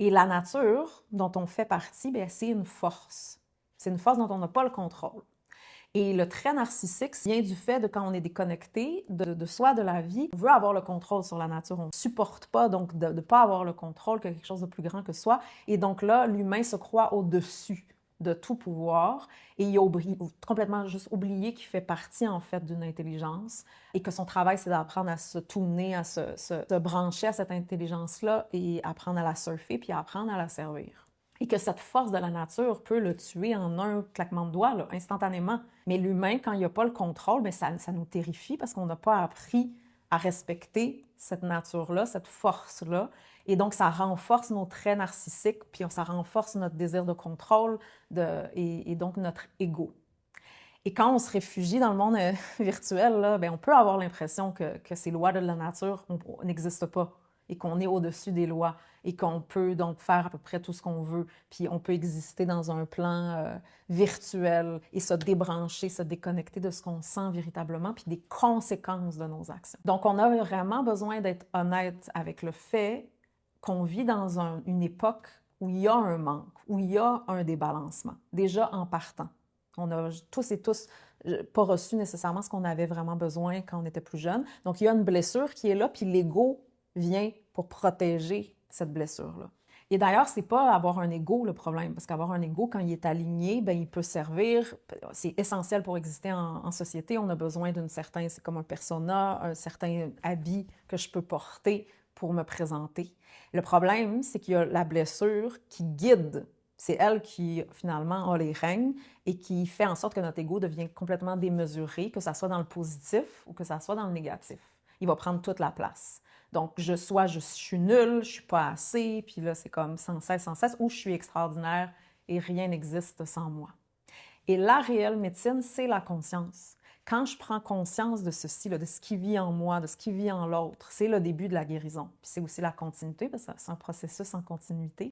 Et la nature dont on fait partie, bien, c'est une force. C'est une force dont on n'a pas le contrôle. Et le trait narcissique vient du fait de quand on est déconnecté de soi, de la vie, on veut avoir le contrôle sur la nature. On ne supporte pas donc de ne pas avoir le contrôle, que quelque chose de plus grand que soi. Et donc là, l'humain se croit au-dessus de tout pouvoir et il a complètement juste oublié qu'il fait partie en fait d'une intelligence et que son travail c'est d'apprendre à se tourner, à se brancher à cette intelligence-là et apprendre à la surfer puis à apprendre à la servir. Et que cette force de la nature peut le tuer en un claquement de doigts, là, instantanément. Mais l'humain, quand il n'y a pas le contrôle, bien, ça nous terrifie parce qu'on n'a pas appris à respecter cette nature-là, cette force-là. Et donc, ça renforce nos traits narcissiques, puis ça renforce notre désir de contrôle et donc notre ego. Et quand on se réfugie dans le monde virtuel, là, bien, on peut avoir l'impression que ces lois de la nature n'existent pas et qu'on est au-dessus des lois et qu'on peut donc faire à peu près tout ce qu'on veut, puis on peut exister dans un plan virtuel et se débrancher, se déconnecter de ce qu'on sent véritablement, puis des conséquences de nos actions. Donc, on a vraiment besoin d'être honnête avec le fait qu'on vit dans une époque où il y a un manque, où il y a un débalancement, déjà en partant. On a tous et tous pas reçu nécessairement ce qu'on avait vraiment besoin quand on était plus jeune. Donc, il y a une blessure qui est là, puis l'ego vient pour protéger cette blessure-là. Et d'ailleurs, c'est pas avoir un ego le problème, parce qu'avoir un ego, quand il est aligné, ben il peut servir, c'est essentiel pour exister en société. On a besoin d'une certaine, c'est comme un persona, un certain habit que je peux porter pour me présenter. Le problème, c'est qu'il y a la blessure qui guide. C'est elle qui, finalement, a les règnes et qui fait en sorte que notre ego devient complètement démesuré, que ça soit dans le positif ou que ça soit dans le négatif. Il va prendre toute la place. Donc, je suis nulle, je suis pas assez, puis là, c'est comme sans cesse, ou je suis extraordinaire et rien n'existe sans moi. Et la réelle médecine, c'est la conscience. Quand je prends conscience de ceci, là, de ce qui vit en moi, de ce qui vit en l'autre, c'est le début de la guérison. Puis c'est aussi la continuité, parce que c'est un processus en continuité.